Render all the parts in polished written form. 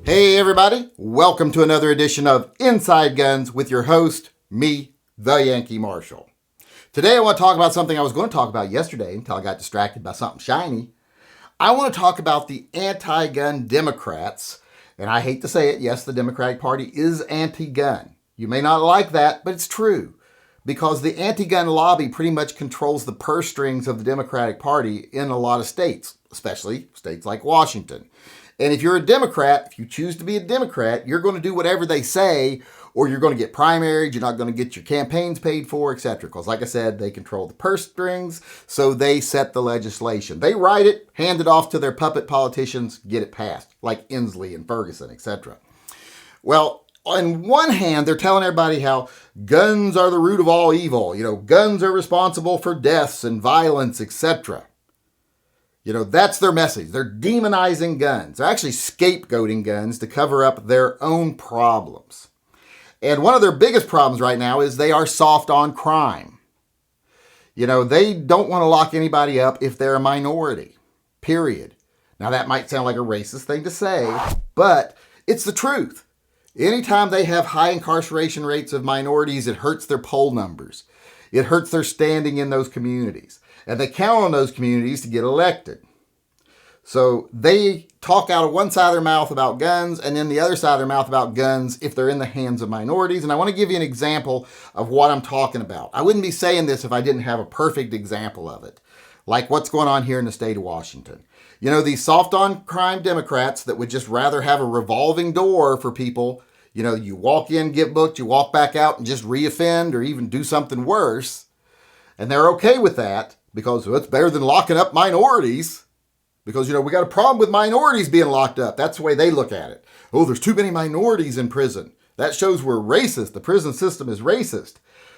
Hey everybody, welcome to another edition of Inside Guns with your host, me, the Yankee Marshal. Today I want to talk about something I was going to talk about yesterday until I got distracted by something shiny. I want to talk about the anti-gun Democrats, and I hate to say it, yes, the Democratic Party is anti-gun. You may not like that, but it's true, because the anti-gun lobby pretty much controls the purse strings of the Democratic Party in a lot of states, especially states like Washington. And if you're a Democrat, if you choose to be a Democrat, you're going to do whatever they say, or you're going to get primaried, you're not going to get your campaigns paid for, etc. Because like I said, they control the purse strings, so they set the legislation. They write it, hand it off to their puppet politicians, get it passed, like Inslee and Ferguson, etc. Well, on one hand, they're telling everybody how guns are the root of all evil. Guns are responsible for deaths and violence, etc. That's their message. They're demonizing guns. They're actually scapegoating guns to cover up their own problems. And one of their biggest problems right now is they are soft on crime. They don't want to lock anybody up if they're a minority, period. Now, that might sound like a racist thing to say, but it's the truth. Anytime they have high incarceration rates of minorities, it hurts their poll numbers. It hurts their standing in those communities. And they count on those communities to get elected. So they talk out of one side of their mouth about guns and then the other side of their mouth about guns if they're in the hands of minorities. And I want to give you an example of what I'm talking about. I wouldn't be saying this if I didn't have a perfect example of it. Like what's going on here in the state of Washington. These soft on crime Democrats that would just rather have a revolving door for people. You walk in, get booked, you walk back out and just reoffend or even do something worse. And they're okay with that. Because it's better than locking up minorities. Because, we got a problem with minorities being locked up. That's the way they look at it. Oh, there's too many minorities in prison. That shows we're racist. The prison system is racist.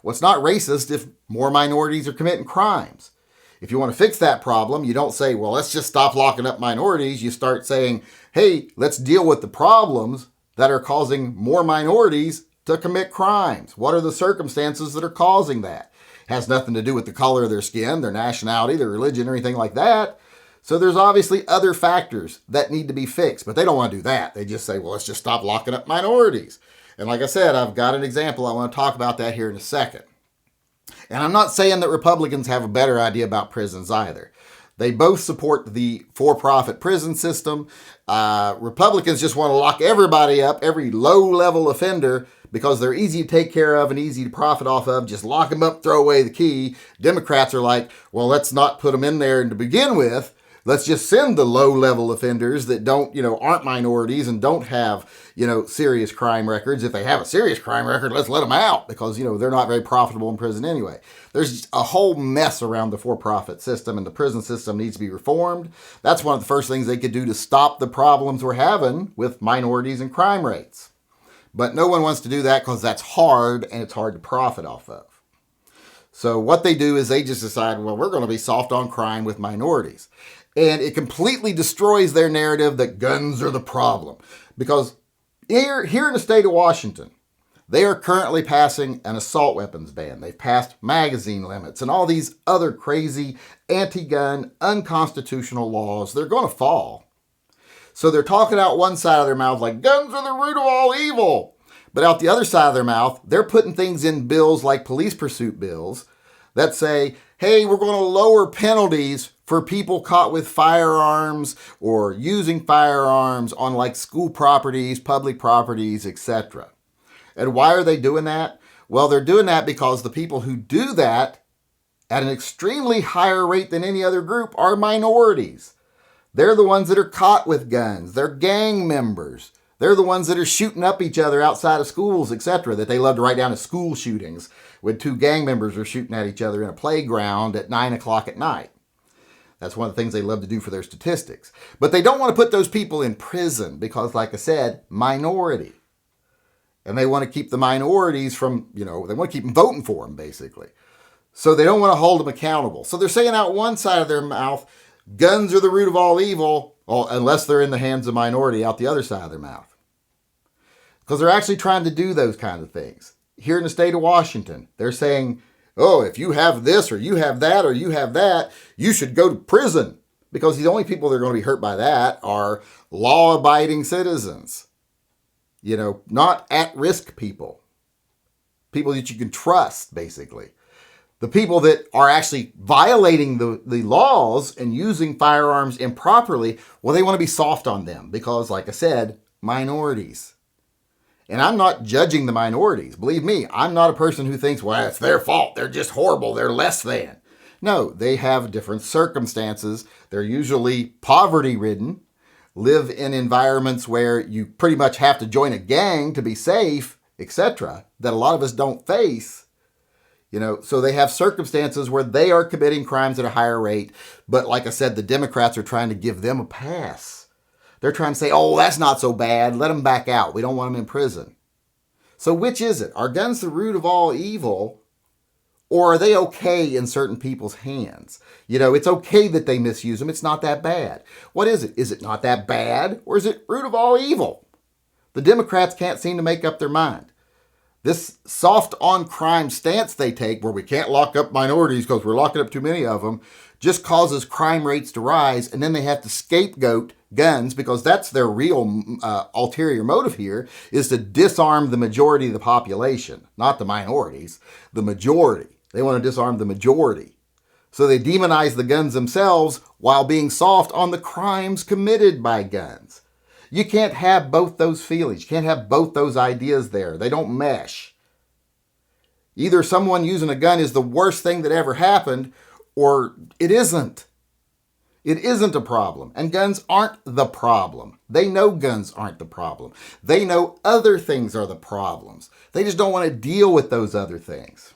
Well, it's not racist if more minorities are committing crimes. If you want to fix that problem, you don't say, well, let's just stop locking up minorities. You start saying, hey, let's deal with the problems that are causing more minorities to commit crimes. What are the circumstances that are causing that? Has nothing to do with the color of their skin, their nationality, their religion, or anything like that. So there's obviously other factors that need to be fixed, but they don't want to do that. They just say, well, let's just stop locking up minorities. And like I said, I've got an example. I want to talk about that here in a second. And I'm not saying that Republicans have a better idea about prisons either. They both support the for-profit prison system. Republicans just want to lock everybody up, every low-level offender, because they're easy to take care of and easy to profit off of. Just lock them up, throw away the key. Democrats are like, well, let's not put them in there to begin with. Let's just send the low-level offenders that aren't minorities and don't have, serious crime records. If they have a serious crime record, let's let them out because, they're not very profitable in prison anyway. There's a whole mess around the for-profit system, and the prison system needs to be reformed. That's one of the first things they could do to stop the problems we're having with minorities and crime rates. But no one wants to do that because that's hard and it's hard to profit off of. So what they do is they just decide, well, we're going to be soft on crime with minorities. And it completely destroys their narrative that guns are the problem. Because here in the state of Washington, they are currently passing an assault weapons ban. They've passed magazine limits and all these other crazy anti-gun, unconstitutional laws. They're going to fall. So they're talking out one side of their mouth like guns are the root of all evil. But out the other side of their mouth, they're putting things in bills like police pursuit bills that say, hey, we're going to lower penalties for people caught with firearms or using firearms on like school properties, public properties, etc. And why are they doing that? Well, they're doing that because the people who do that at an extremely higher rate than any other group are minorities. They're the ones that are caught with guns. They're gang members. They're the ones that are shooting up each other outside of schools, etc., that they love to write down as school shootings when two gang members are shooting at each other in a playground at 9 o'clock at night. That's one of the things they love to do for their statistics. But they don't want to put those people in prison because, like I said, minority. And they want to keep the minorities from, they want to keep them voting for them, basically. So they don't want to hold them accountable. So they're saying out one side of their mouth, guns are the root of all evil, unless they're in the hands of minority out the other side of their mouth. Because they're actually trying to do those kind of things. Here in the state of Washington, they're saying, oh, if you have this or you have that or you have that, you should go to prison. Because the only people that are going to be hurt by that are law-abiding citizens. Not at-risk people. People that you can trust, basically. The people that are actually violating the laws and using firearms improperly, well, they want to be soft on them because, like I said, minorities. And I'm not judging the minorities. Believe me, I'm not a person who thinks, well, it's their fault. They're just horrible. They're less than. No, they have different circumstances. They're usually poverty-ridden, live in environments where you pretty much have to join a gang to be safe, etc., that a lot of us don't face. So they have circumstances where they are committing crimes at a higher rate. But like I said, the Democrats are trying to give them a pass. They're trying to say, oh, that's not so bad. Let them back out. We don't want them in prison. So which is it? Are guns the root of all evil? Or are they okay in certain people's hands? It's okay that they misuse them. It's not that bad. What is it? Is it not that bad? Or is it root of all evil? The Democrats can't seem to make up their mind. This soft on crime stance they take, where we can't lock up minorities because we're locking up too many of them, just causes crime rates to rise, and then they have to scapegoat guns because that's their real ulterior motive here, is to disarm the majority of the population, not the minorities, the majority. They want to disarm the majority. So they demonize the guns themselves while being soft on the crimes committed by guns. You can't have both those feelings. You can't have both those ideas there. They don't mesh. Either someone using a gun is the worst thing that ever happened, or it isn't. It isn't a problem. And guns aren't the problem. They know guns aren't the problem. They know other things are the problems. They just don't want to deal with those other things.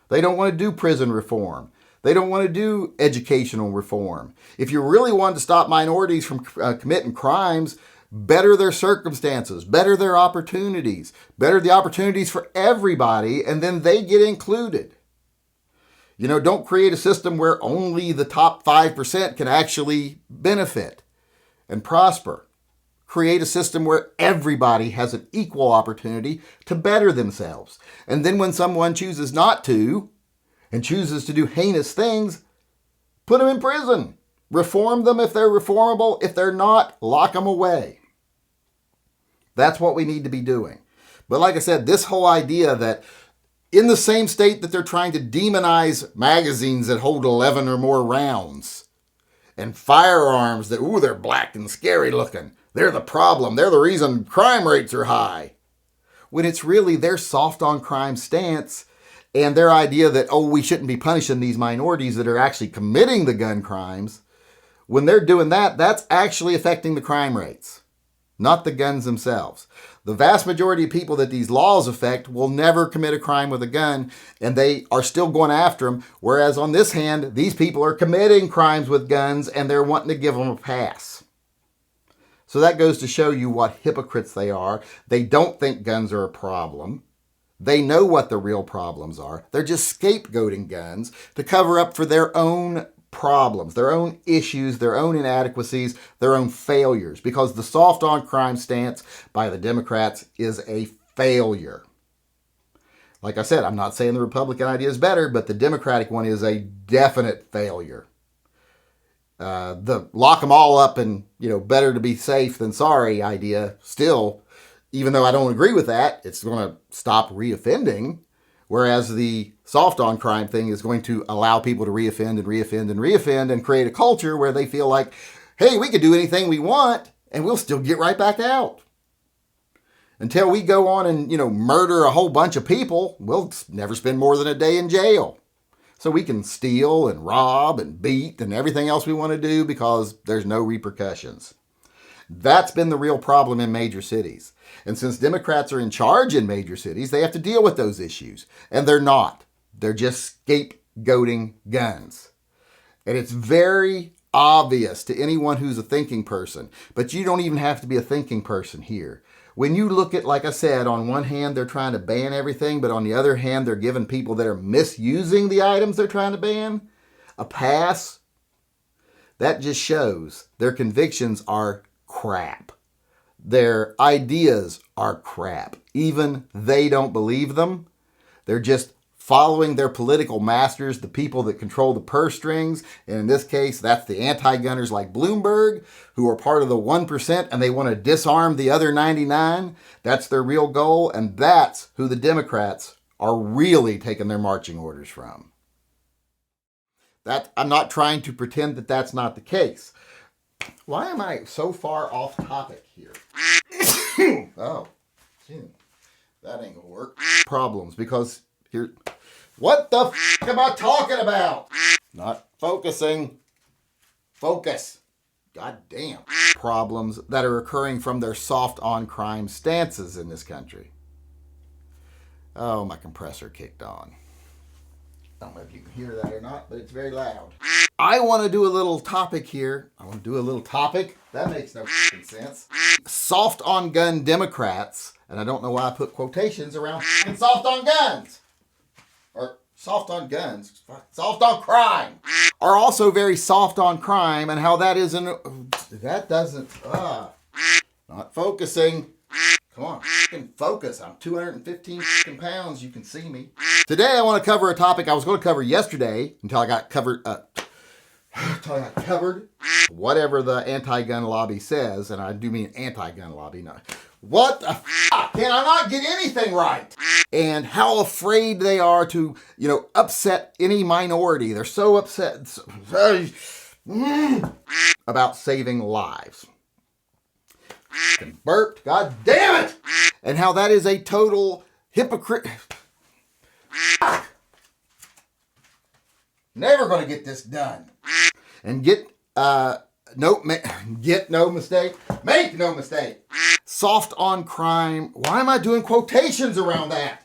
They don't want to do prison reform. They don't want to do educational reform. If you really want to stop minorities from committing crimes, better their circumstances, better their opportunities, better the opportunities for everybody, and then they get included. Don't create a system where only the top 5% can actually benefit and prosper. Create a system where everybody has an equal opportunity to better themselves. And then when someone chooses not to, and chooses to do heinous things, put them in prison. Reform them if they're reformable. If they're not, lock them away. That's what we need to be doing. But like I said, this whole idea that in the same state that they're trying to demonize magazines that hold 11 or more rounds, and firearms that, they're black and scary looking. They're the problem. They're the reason crime rates are high. When it's really their soft on crime stance and their idea that, we shouldn't be punishing these minorities that are actually committing the gun crimes. When they're doing that, that's actually affecting the crime rates, not the guns themselves. The vast majority of people that these laws affect will never commit a crime with a gun, and they are still going after them. Whereas on this hand, these people are committing crimes with guns, and they're wanting to give them a pass. So that goes to show you what hypocrites they are. They don't think guns are a problem. They know what the real problems are. They're just scapegoating guns to cover up for their own problems, their own issues, their own inadequacies, their own failures, because the soft on crime stance by the Democrats is a failure. Like I said, I'm not saying the Republican idea is better, but the Democratic one is a definite failure. The lock them all up and, better to be safe than sorry idea still, even though I don't agree with that, it's going to stop reoffending. Whereas the soft on crime thing is going to allow people to reoffend and reoffend and reoffend and create a culture where they feel like, hey, we can do anything we want and we'll still get right back out. Until we go on and, murder a whole bunch of people, we'll never spend more than a day in jail. So we can steal and rob and beat and everything else we want to do because there's no repercussions. That's been the real problem in major cities. And since Democrats are in charge in major cities, they have to deal with those issues. And they're not. They're just scapegoating guns. And it's very obvious to anyone who's a thinking person. But you don't even have to be a thinking person here. When you look at, like I said, on one hand, they're trying to ban everything, but on the other hand, they're giving people that are misusing the items they're trying to ban a pass. That just shows their convictions are crap. Their ideas are crap. Even they don't believe them. They're just following their political masters, the people that control the purse strings. And in this case, that's the anti-gunners like Bloomberg, who are part of the 1% and they want to disarm the other 99. That's their real goal. And that's who the Democrats are really taking their marching orders from. I'm not trying to pretend that that's not the case. Why am I so far off topic here? Oh, that ain't gonna work. Problems, because here, what the f am I talking about? Not focusing. Focus. God damn. Problems that are occurring from their soft on crime stances in this country. Oh, my compressor kicked on. I don't know if you can hear that or not, but it's very loud. I want to do a little topic here. That makes no sense. Soft on gun Democrats, and I don't know why I put quotations around soft on guns. Or soft on guns. Soft on crime. Are also very soft on crime, and how that not focusing. Come on, focus. I'm 215 pounds. You can see me. Today I want to cover a topic I was going to cover yesterday until I got covered. Whatever the anti-gun lobby says, and I do mean anti-gun lobby. No. What the f***? Can I not get anything right? And how afraid they are to, upset any minority. They're so upset about saving lives. Burped, god damn it! And how that is a total hypocrite. Never gonna get this done. And make no mistake. Soft on crime. Why am I doing quotations around that?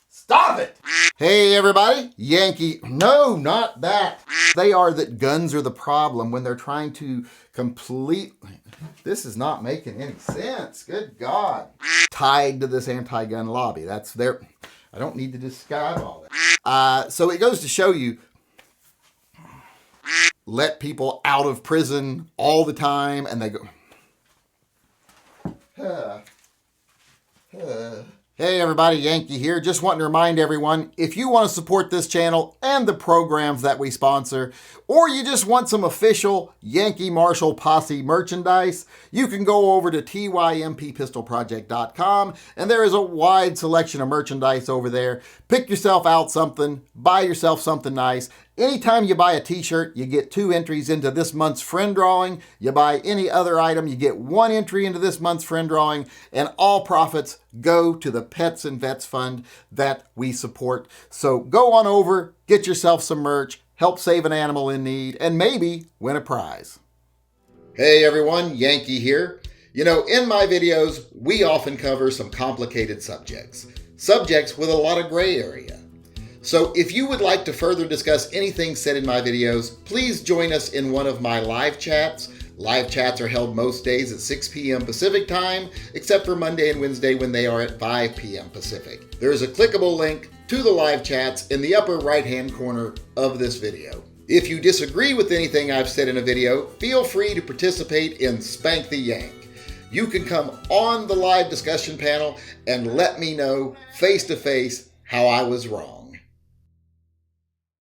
Stop it! Hey everybody, Yankee. No, not that. They are that guns are the problem when they're trying to complete. This is not making any sense. Good God. Tied to this anti-gun lobby. That's their. I don't need to describe all that. So it goes to show you. Let people out of prison all the time, and they go. Hey everybody, Yankee here. Just wanting to remind everyone, if you want to support this channel and the programs that we sponsor, or you just want some official Yankee Marshall Posse merchandise, you can go over to tympistolproject.com, and there is a wide selection of merchandise over there. Pick yourself out something, buy yourself something nice. Anytime you buy a t-shirt, you get 2 entries into this month's friend drawing. You buy any other item, you get 1 entry into this month's friend drawing, and all profits go to the Pets and Vets Fund that we support. So go on over, get yourself some merch, help save an animal in need, and maybe win a prize. Hey everyone, Yankee here. In my videos, we often cover some complicated subjects with a lot of gray area. So if you would like to further discuss anything said in my videos, please join us in one of my live chats. Live chats are held most days at 6 p.m. Pacific time, except for Monday and Wednesday when they are at 5 p.m. Pacific. There is a clickable link to the live chats in the upper right-hand corner of this video. If you disagree with anything I've said in a video, feel free to participate in Spank the Yank. You can come on the live discussion panel and let me know face to face how I was wrong.